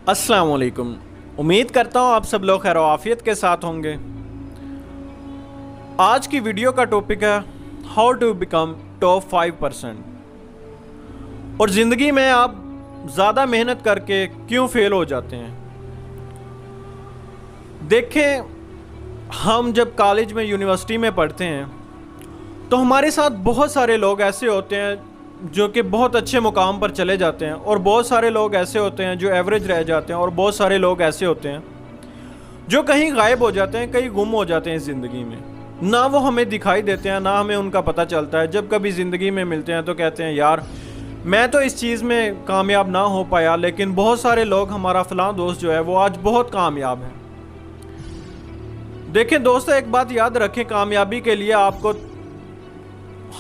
अस्सलाम वालेकुम। उम्मीद करता हूँ आप सब लोग खैर आफियत के साथ होंगे। आज की वीडियो का टॉपिक है हाउ टू बिकम टॉप 5%। और ज़िंदगी में आप ज़्यादा मेहनत करके क्यों फेल हो जाते हैं। देखें, हम जब कॉलेज में यूनिवर्सिटी में पढ़ते हैं तो हमारे साथ बहुत सारे लोग ऐसे होते हैं जो कि बहुत अच्छे मुकाम पर चले जाते हैं, और बहुत सारे लोग ऐसे होते हैं जो एवरेज रह जाते हैं, और बहुत सारे लोग ऐसे होते हैं जो कहीं गायब हो जाते हैं, कहीं गुम हो जाते हैं ज़िंदगी में। ना वो हमें दिखाई देते हैं, ना हमें उनका पता चलता है। जब कभी ज़िंदगी में मिलते हैं तो कहते हैं यार मैं तो इस चीज़ में कामयाब ना हो पाया, लेकिन बहुत सारे लोग, हमारा फ़लाँ दोस्त जो है वो आज बहुत कामयाब है। देखें दोस्तों, एक बात याद रखें, कामयाबी के लिए आपको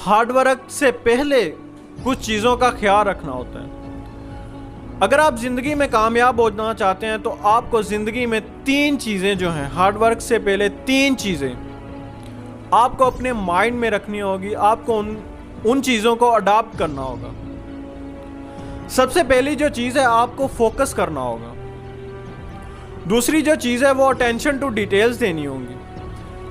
हार्डवर्क से पहले कुछ चीज़ों का ख्याल रखना होता है। अगर आप ज़िंदगी में कामयाब होना चाहते हैं तो आपको ज़िंदगी में 3 चीज़ें जो हैं, हार्डवर्क से पहले 3 चीज़ें आपको अपने माइंड में रखनी होगी। आपको उन चीज़ों को अडॉप्ट करना होगा। सबसे पहली जो चीज़ है, आपको फोकस करना होगा। दूसरी जो चीज़ है वो अटेंशन टू डिटेल्स देनी होगी।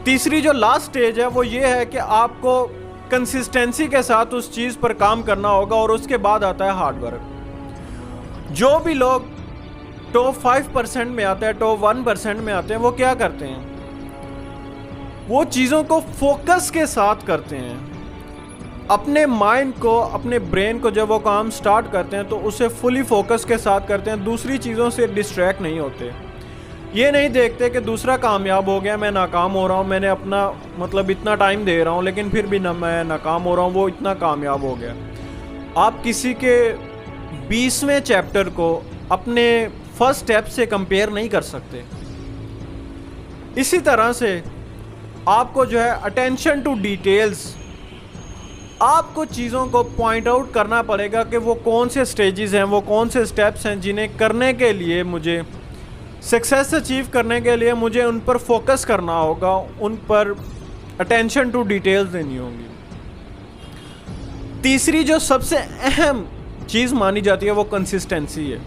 तीसरी जो लास्ट स्टेज है वो ये है कि आपको कंसिस्टेंसी के साथ उस चीज़ पर काम करना होगा, और उसके बाद आता है हार्डवर्क। जो भी लोग टॉप 5% में आते हैं, टॉप 1% में आते हैं, वो क्या करते हैं, वो चीज़ों को फोकस के साथ करते हैं। अपने माइंड को, अपने ब्रेन को जब वो काम स्टार्ट करते हैं तो उसे फुली फोकस के साथ करते हैं। दूसरी चीज़ों से डिस्ट्रैक्ट नहीं होते। ये नहीं देखते कि दूसरा कामयाब हो गया, मैं नाकाम हो रहा हूँ, मैंने अपना मतलब इतना टाइम दे रहा हूँ लेकिन फिर भी मैं नाकाम हो रहा हूँ, वो इतना कामयाब हो गया। आप किसी के 20वें चैप्टर को अपने फर्स्ट स्टेप से कंपेयर नहीं कर सकते। इसी तरह से आपको जो है अटेंशन टू डिटेल्स, आपको चीज़ों को पॉइंट आउट करना पड़ेगा कि वो कौन से स्टेजेस हैं, वो कौन से स्टेप्स हैं जिन्हें करने के लिए, मुझे सक्सेस अचीव करने के लिए मुझे उन पर फोकस करना होगा, उन पर अटेंशन टू डिटेल्स देनी होगी। तीसरी जो सबसे अहम चीज़ मानी जाती है वो कंसिस्टेंसी है।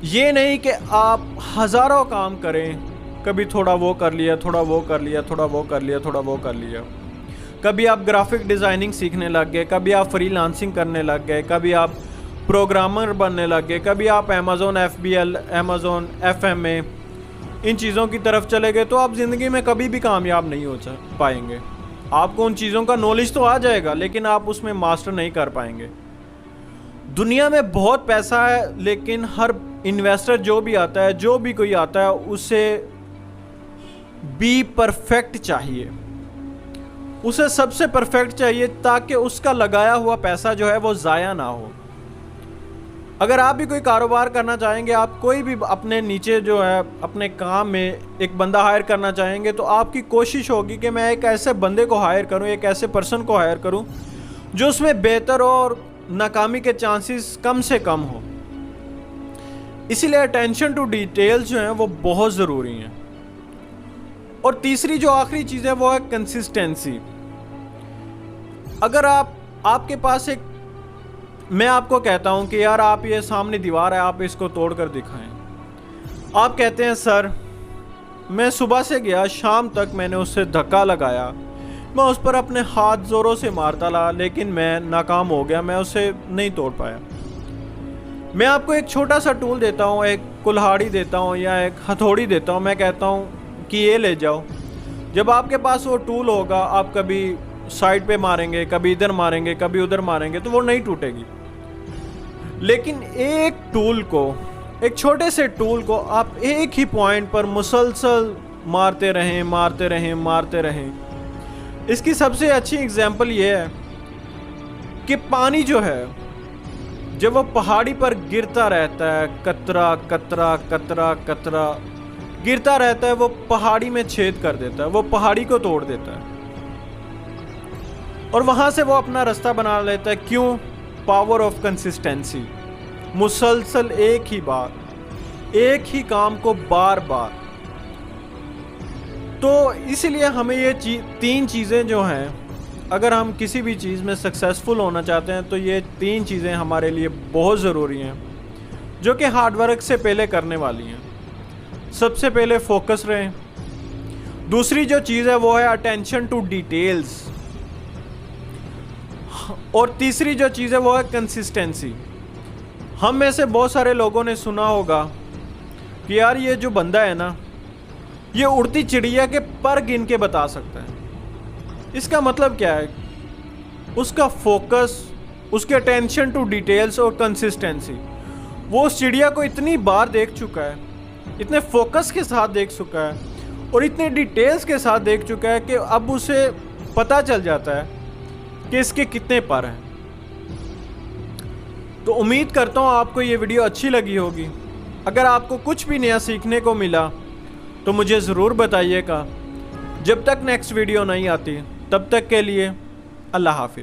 ये नहीं कि आप हज़ारों काम करें, कभी थोड़ा वो कर लिया, थोड़ा वो कर लिया, थोड़ा वो कर लिया, थोड़ा वो कर लिया। कभी आप ग्राफिक डिज़ाइनिंग सीखने लग गए, कभी आप फ्रीलांसिंग करने लग गए, कभी आप प्रोग्रामर बनने लग गए, कभी आप अमेज़ॉन FBL, अमेज़ॉन FMA, इन चीज़ों की तरफ चले गए, तो आप ज़िंदगी में कभी भी कामयाब नहीं हो पाएंगे। आपको उन चीज़ों का नॉलेज तो आ जाएगा लेकिन आप उसमें मास्टर नहीं कर पाएंगे। दुनिया में बहुत पैसा है, लेकिन हर इन्वेस्टर जो भी आता है, जो भी कोई आता है, उसे बी परफेक्ट चाहिए। उसे सबसे परफेक्ट चाहिए ताकि उसका लगाया हुआ पैसा जो है वो ज़ाया ना हो। अगर आप भी कोई कारोबार करना चाहेंगे, आप कोई भी अपने नीचे जो है अपने काम में एक बंदा हायर करना चाहेंगे, तो आपकी कोशिश होगी कि मैं एक ऐसे बंदे को हायर करूं, एक ऐसे पर्सन को हायर करूं जो उसमें बेहतर हो और नाकामी के चांसेस कम से कम हो। इसीलिए अटेंशन टू डिटेल्स जो हैं वो बहुत ज़रूरी हैं। और तीसरी जो आखिरी चीज़ है वो है कंसिस्टेंसी। अगर आपके पास एक, मैं आपको कहता हूं कि यार आप ये सामने दीवार है, आप इसको तोड़ कर दिखाएं। आप कहते हैं सर मैं सुबह से गया, शाम तक मैंने उससे धक्का लगाया, मैं उस पर अपने हाथ ज़ोरों से मारता रहा, लेकिन मैं नाकाम हो गया, मैं उसे नहीं तोड़ पाया। मैं आपको एक छोटा सा टूल देता हूं, एक कुल्हाड़ी देता हूं या एक हथौड़ी देता हूं, मैं कहता हूं कि ये ले जाओ। जब आपके पास वो टूल होगा, आप कभी साइड पे मारेंगे, कभी इधर मारेंगे, कभी उधर मारेंगे, तो वो नहीं टूटेगी। लेकिन एक टूल को, एक छोटे से टूल को आप एक ही पॉइंट पर मुसलसल मारते रहें, मारते रहें, मारते रहें। इसकी सबसे अच्छी एग्जांपल ये है कि पानी जो है, जब वो पहाड़ी पर गिरता रहता है, कतरा कतरा कतरा कतरा गिरता रहता है, वो पहाड़ी में छेद कर देता है, वो पहाड़ी को तोड़ देता है, और वहां से वो अपना रास्ता बना लेता है। क्यों? Power of consistency. मुसलसल एक ही बात, एक ही काम को बार बार। तो इसलिए हमें ये 3 चीज़ें जो हैं, अगर हम किसी भी चीज़ में सक्सेसफुल होना चाहते हैं तो ये 3 चीज़ें हमारे लिए बहुत ज़रूरी हैं। जो कि हार्ड वर्क से पहले करने वाली हैं। सबसे पहले फोकस रहें। दूसरी जो चीज़ है वो है अटेंशन टू डिटेल्स। और तीसरी जो चीज़ है वो है कंसिस्टेंसी। हम में से बहुत सारे लोगों ने सुना होगा कि यार ये जो बंदा है ना, ये उड़ती चिड़िया के पर गिन के बता सकता है। इसका मतलब क्या है? उसका फोकस, उसके अटेंशन टू डिटेल्स और कंसिस्टेंसी, वो उस चिड़िया को इतनी बार देख चुका है, इतने फोकस के साथ देख चुका है और इतने डिटेल्स के साथ देख चुका है कि अब उसे पता चल जाता है कि इसके कितने पर हैं। तो उम्मीद करता हूँ आपको ये वीडियो अच्छी लगी होगी। अगर आपको कुछ भी नया सीखने को मिला तो मुझे ज़रूर बताइएगा। जब तक नेक्स्ट वीडियो नहीं आती तब तक के लिए अल्लाह हाफिज़।